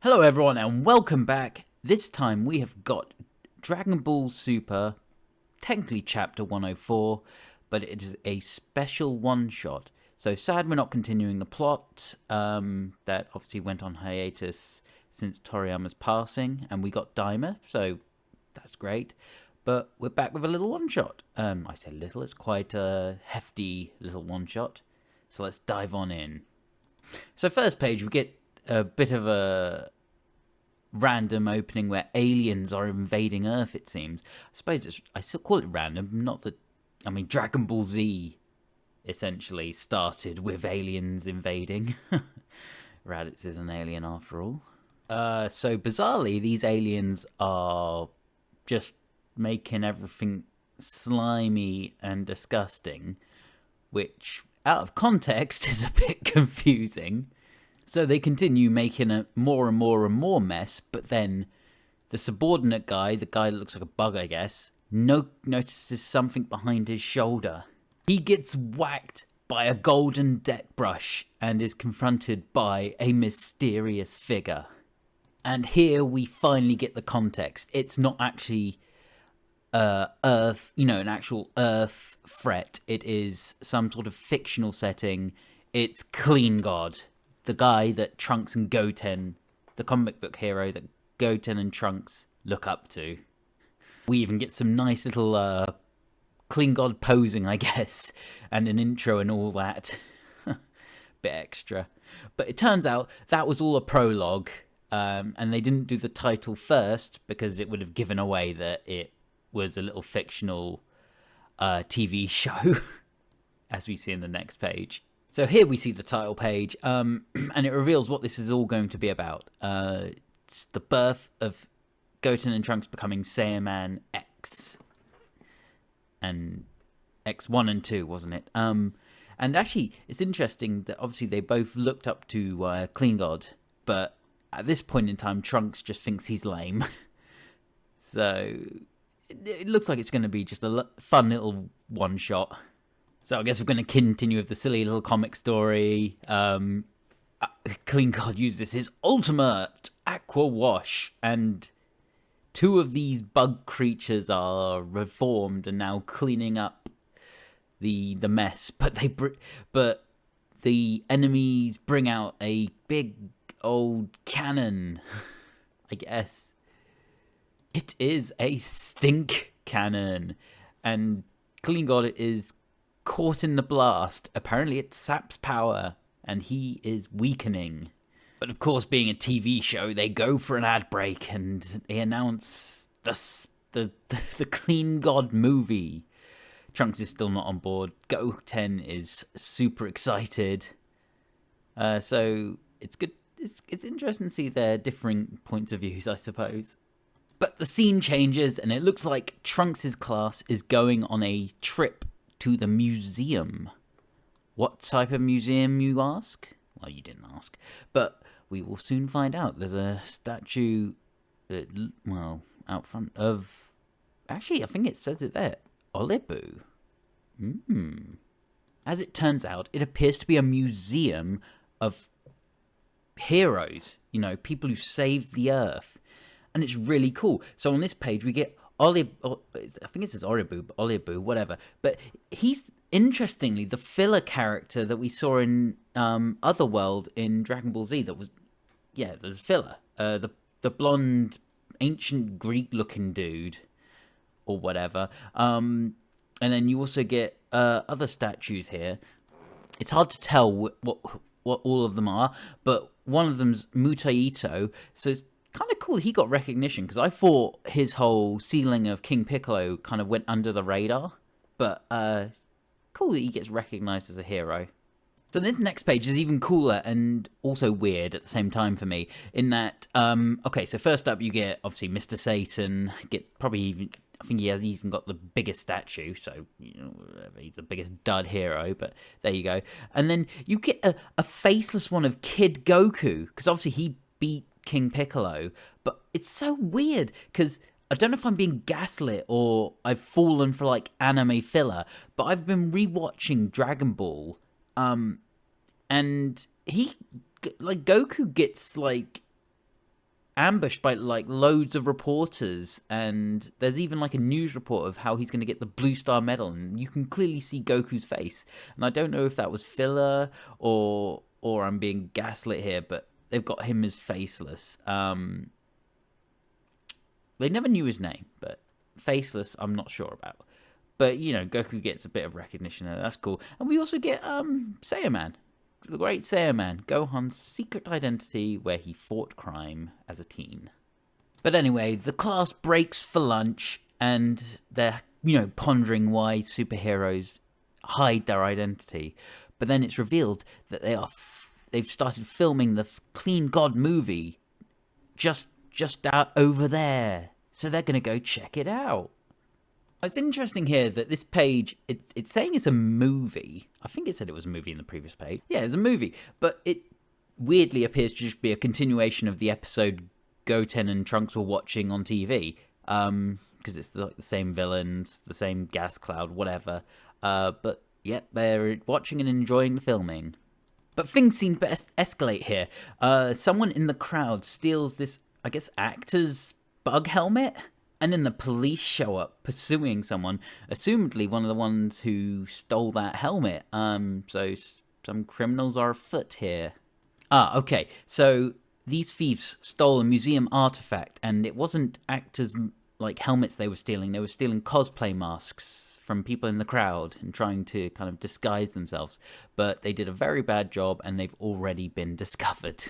Hello everyone and welcome back. This time we have got Dragon Ball Super, technically chapter 104, but it is a special one-shot. So sad we're not continuing the plot, that obviously went on hiatus since Toriyama's passing, and we got Daima, so that's great. But we're back with a little one-shot. I say little, it's quite a hefty little one-shot. So let's dive on in. So first page, we get a bit of a random opening where aliens are invading Earth, it seems. I suppose I still call it random, not that... I mean, Dragon Ball Z essentially started with aliens invading. Raditz is an alien after all. So bizarrely, these aliens are just making everything slimy and disgusting, which, out of context, is a bit confusing. So they continue making a more and more mess, but then the subordinate guy, the guy that looks like a bug, I guess, notices something behind his shoulder. He gets whacked by a golden deck brush and is confronted by a mysterious figure. And here we finally get the context. It's not actually Earth, an actual Earth threat. It is some sort of fictional setting. It's Clean God. The guy that Trunks and Goten, the comic book hero that Goten and Trunks look up to. We even get some nice little Clean God posing, I guess, and an intro and all that. Bit extra. But it turns out that was all a prologue, and they didn't do the title first because it would have given away that it was a little fictional TV show, as we see in the next page. So here we see the title page, and it reveals what this is all going to be about. It's the birth of Goten and Trunks becoming Saiyaman X. And X1 and 2, wasn't it? And actually, it's interesting that obviously they both looked up to Clean God, but at this point in time, Trunks just thinks he's lame. So it looks like it's going to be just a fun little one-shot. So I guess we're going to continue with the silly little comic story. Clean God uses his ultimate aqua wash, and two of these bug creatures are reformed and now cleaning up the mess. But the enemies bring out a big old cannon. I guess it is a stink cannon, and Clean God is caught in the blast. Apparently it saps power and he is weakening. But of course, being a TV show, they go for an ad break and they announce the Clean God movie. Trunks is still not on board. Goten is super excited. So it's good. It's interesting to see their differing points of views, I suppose. But the scene changes and it looks like Trunks' class is going on a trip to the museum. What type of museum, you ask? Well, you didn't ask, but we will soon find out. There's a statue, out front of... Actually, I think it says it there. Olibu. As it turns out, it appears to be a museum of heroes. People who saved the Earth. And it's really cool. So on this page, we get I think it says Olibu, whatever. But he's, interestingly, the filler character that we saw in Otherworld in Dragon Ball Z. There's filler. The blonde, ancient Greek-looking dude, or whatever. And then you also get other statues here. It's hard to tell what all of them are, but one of them's Mutaito, so it's kind of cool he got recognition, because I thought his whole sealing of King Piccolo kind of went under the radar, but cool that he gets recognized as a hero. So this next page is even cooler and also weird at the same time for me, in that, so first up you get, obviously, Mr. Satan, I think he has even got the biggest statue, so, he's the biggest dud hero, but there you go. And then you get a faceless one of Kid Goku, because obviously he beat King Piccolo, but it's so weird because I don't know if I'm being gaslit or I've fallen for anime filler, but I've been rewatching Dragon Ball, and Goku gets ambushed by like loads of reporters, and there's even like a news report of how he's going to get the Blue Star Medal, and you can clearly see Goku's face. And I don't know if that was filler or I'm being gaslit here, but they've got him as faceless. They never knew his name, but faceless I'm not sure about. But, you know, Goku gets a bit of recognition there. That's cool. And we also get Saiyaman. The great Saiyaman. Gohan's secret identity where he fought crime as a teen. But anyway, the class breaks for lunch and they're, you know, pondering why superheroes hide their identity. But then it's revealed that they've started filming the Clean God movie just out over there. So they're going to go check it out. It's interesting here that this page, it's saying it's a movie. I think it said it was a movie in the previous page. Yeah, it's a movie. But it weirdly appears to just be a continuation of the episode Goten and Trunks were watching on TV. Because it's the same villains, the same gas cloud, whatever. But, yeah, they're watching and enjoying the filming. But things seem to escalate here. Someone in the crowd steals this, I guess, actor's bug helmet? And then the police show up pursuing someone, assumedly one of the ones who stole that helmet. So some criminals are afoot here. Okay. So these thieves stole a museum artifact, and it wasn't actors' like helmets they were stealing. They were stealing cosplay masks from people in the crowd and trying to kind of disguise themselves. But they did a very bad job, and they've already been discovered.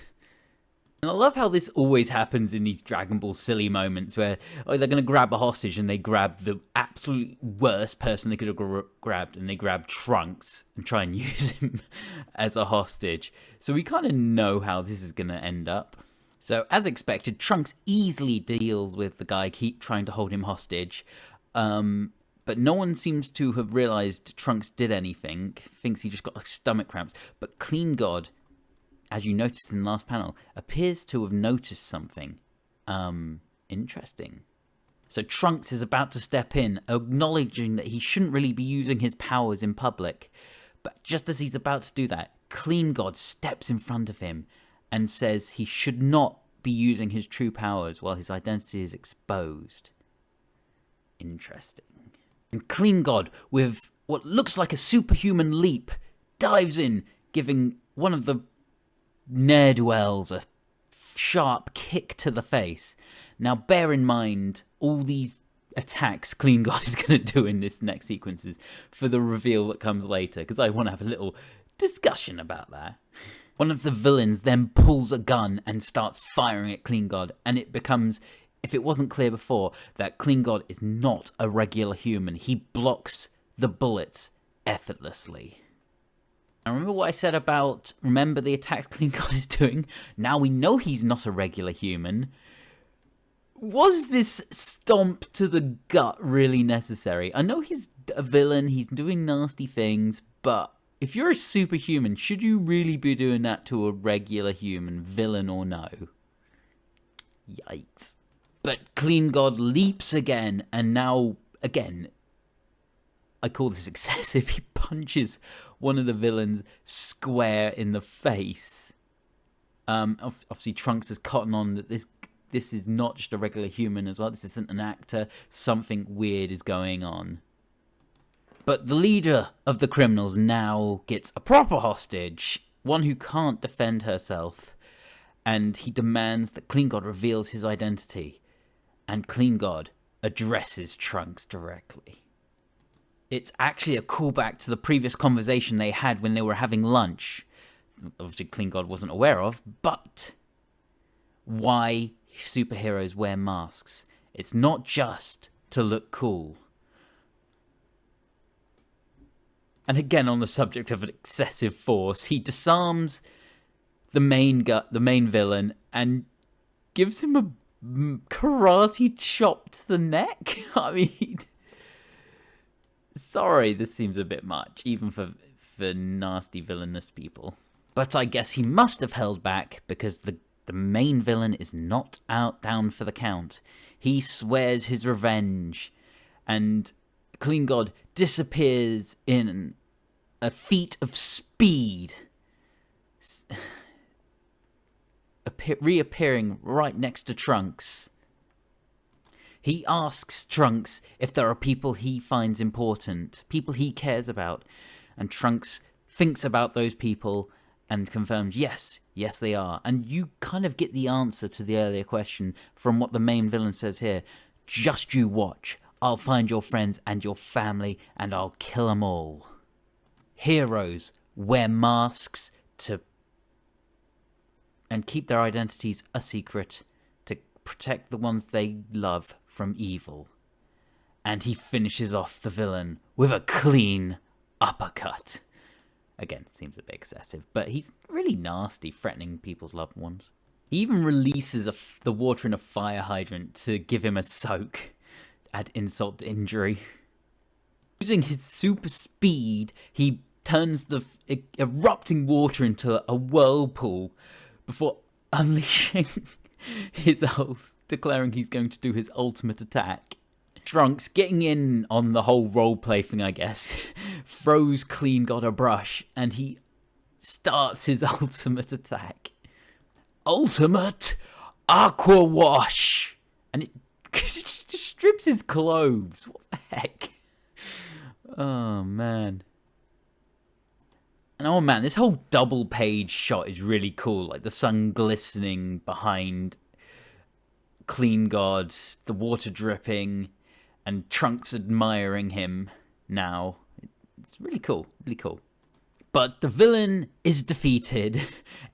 And I love how this always happens in these Dragon Ball silly moments where they're going to grab a hostage and they grab the absolute worst person they could have grabbed, and they grab Trunks and try and use him as a hostage. So we kind of know how this is going to end up. So as expected, Trunks easily deals with the guy trying to hold him hostage. But no one seems to have realized Trunks did anything, thinks he just got like stomach cramps. But Clean God, as you noticed in the last panel, appears to have noticed something interesting. So Trunks is about to step in, acknowledging that he shouldn't really be using his powers in public. But just as he's about to do that, Clean God steps in front of him and says he should not be using his true powers while his identity is exposed. Interesting. And Clean God, with what looks like a superhuman leap, dives in, giving one of the ne'er-do-wells a sharp kick to the face. Now bear in mind all these attacks Clean God is going to do in this next sequences for the reveal that comes later, because I want to have a little discussion about that. One of the villains then pulls a gun and starts firing at Clean God, and it becomes, if it wasn't clear before, that Clean God is not a regular human. He blocks the bullets effortlessly. I remember what I said about, remember the attacks Clean God is doing? Now we know he's not a regular human. Was this stomp to the gut really necessary? I know he's a villain, he's doing nasty things, but if you're a superhuman, should you really be doing that to a regular human, villain or no? Yikes. But Clean God leaps again, and now, again, I call this excessive. He punches one of the villains square in the face. Obviously, Trunks has cotton on that this is not just a regular human as well. This isn't an actor. Something weird is going on. But the leader of the criminals now gets a proper hostage, one who can't defend herself, and he demands that Clean God reveals his identity, and Clean God addresses Trunks directly. It's actually a callback to the previous conversation they had when they were having lunch. Obviously, Clean God wasn't aware of, but why superheroes wear masks. It's not just to look cool. And again, on the subject of excessive force, he disarms the main villain and gives him a karate chop to the neck. I mean, sorry, this seems a bit much, even for nasty villainous people. But I guess he must have held back because the main villain is not down for the count. He swears his revenge, and Clean God disappears in a feat of speed. reappearing right next to Trunks. He asks Trunks if there are people he finds important, people he cares about, and Trunks thinks about those people and confirms, yes, they are. And you kind of get the answer to the earlier question from what the main villain says here. Just you watch. I'll find your friends and your family, and I'll kill them all. Heroes wear masks and keep their identities a secret to protect the ones they love from evil. And he finishes off the villain with a clean uppercut. Again, seems a bit excessive, but he's really nasty, threatening people's loved ones. He even releases the water in a fire hydrant to give him a soak. Add insult to injury. Using his super speed, he turns the erupting water into a whirlpool before unleashing his oath, declaring he's going to do his ultimate attack. Trunks, getting in on the whole roleplay thing, I guess, throws Clean God a brush, and he starts his ultimate attack. Ultimate Aqua Wash! And it just strips his clothes. What the heck? Oh, man. And oh, man, this whole double page shot is really cool. Like, the sun glistening behind Clean God, the water dripping, and Trunks admiring him now. It's really cool, really cool. But the villain is defeated.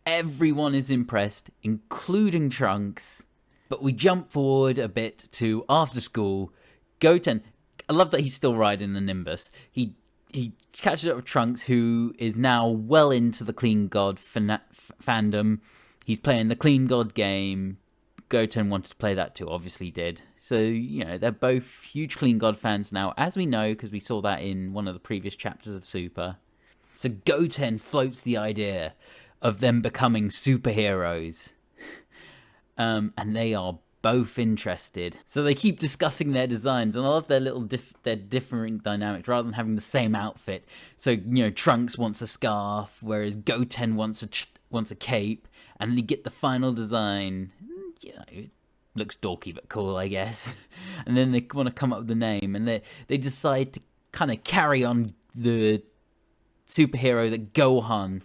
Everyone is impressed, including Trunks. But we jump forward a bit to after school. Goten, I love that he's still riding the Nimbus. He catches up with Trunks, who is now well into the Clean God fandom. He's playing the Clean God game. Goten wanted to play that too, obviously did. So, you know, they're both huge Clean God fans now, as we know, because we saw that in one of the previous chapters of Super. So Goten floats the idea of them becoming superheroes. And they are both interested. So they keep discussing their designs, and I love their little their differing dynamics rather than having the same outfit. So, you know, Trunks wants a scarf, whereas Goten wants a cape, and then you get the final design. You know, it looks dorky but cool, I guess. And then they want to come up with the name, and they decide to kind of carry on the superhero that Gohan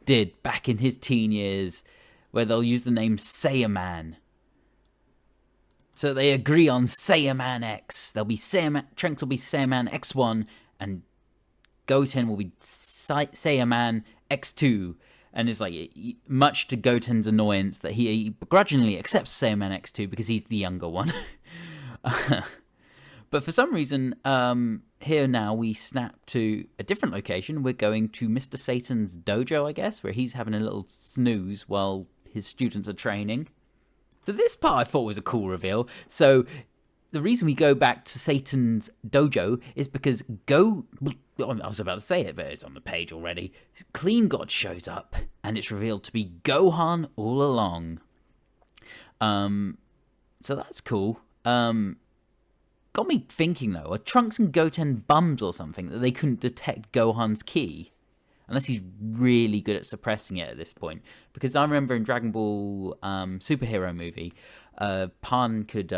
did back in his teen years, where they'll use the name Saiyaman. So they agree on Saiyaman X. Trunks will be Saiyaman X1, and Goten will be Saiyaman X2. And it's like, much to Goten's annoyance, that he begrudgingly accepts Saiyaman X2 because he's the younger one. But for some reason, here now we snap to a different location. We're going to Mr. Satan's dojo, I guess, where he's having a little snooze while his students are training. So this part I thought was a cool reveal. So the reason we go back to Satan's dojo is because I was about to say it, but it's on the page already. Clean God shows up, and it's revealed to be Gohan all along. So that's cool. Got me thinking, though, are Trunks and Goten bums or something that they couldn't detect Gohan's ki? Unless he's really good at suppressing it at this point. Because I remember in Dragon Ball superhero movie, Pan could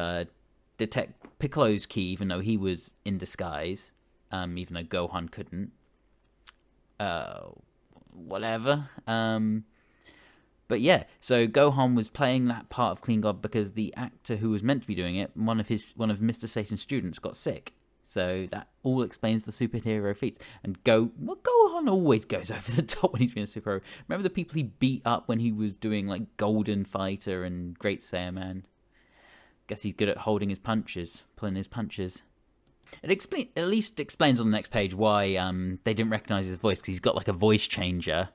detect Piccolo's ki even though he was in disguise. Even though Gohan couldn't. Whatever. But yeah, so Gohan was playing that part of Clean God because the actor who was meant to be doing it, one of Mr. Satan's students, got sick. So that all explains the superhero feats. And Gohan always goes over the top when he's being a superhero. Remember the people he beat up when he was doing like Golden Fighter and Great Saiyaman? Guess he's good at holding his punches, pulling his punches. It at least explains on the next page why they didn't recognize his voice, because he's got like a voice changer.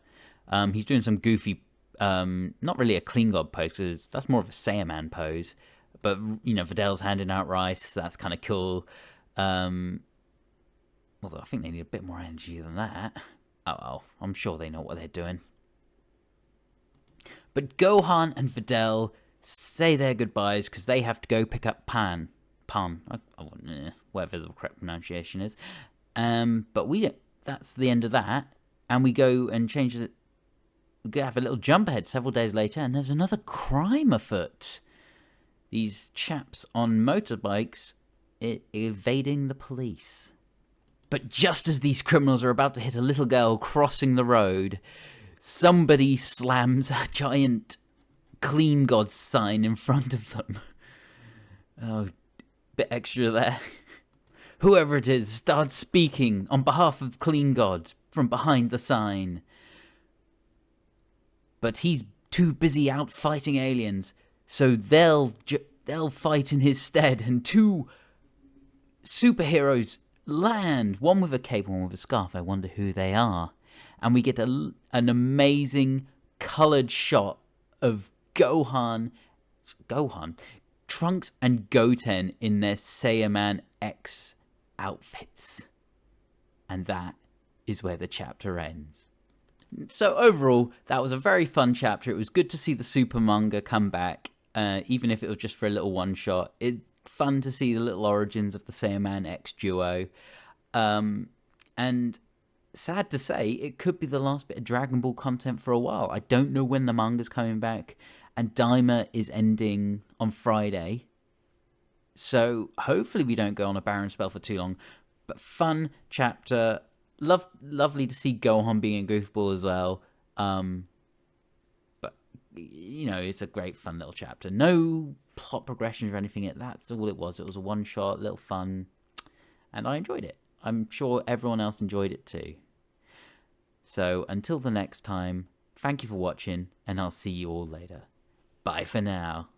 He's doing some goofy, not really a Clean God pose, because that's more of a Saiyaman pose. But, you know, Vidal's handing out rice, so that's kind of cool. Although I think they need a bit more energy than that. Oh well, I'm sure they know what they're doing. But Gohan and Videl say their goodbyes because they have to go pick up Pan, whatever the correct pronunciation is. But we don't. That's the end of that, and we go and change it. we have a little jump ahead several days later, and there's another crime afoot. These chaps on motorbikes evading the police. But just as these criminals are about to hit a little girl crossing the road, somebody slams a giant Clean God sign in front of them. Oh, bit extra there. Whoever it is starts speaking on behalf of Clean God from behind the sign. But he's too busy out fighting aliens, so they'll fight in his stead, and two superheroes land, one with a cape and one with a scarf. I wonder who they are. And we get an amazing coloured shot of Gohan, Trunks and Goten in their Saiyaman X outfits. And that is where the chapter ends. So overall, that was a very fun chapter. It was good to see the Super manga come back, even if it was just for a little one-shot. It's fun to see the little origins of the Saiyaman X duo. And sad to say, it could be the last bit of Dragon Ball content for a while. I don't know when the manga's coming back, and Daima is ending on Friday. So hopefully we don't go on a barren spell for too long. But fun chapter. Lovely to see Gohan being a goofball as well. But, it's a great fun little chapter. No plot progressions or anything. That's all it was. It was a one-shot, little fun. And I enjoyed it. I'm sure everyone else enjoyed it too. So until the next time, thank you for watching, and I'll see you all later. Bye for now.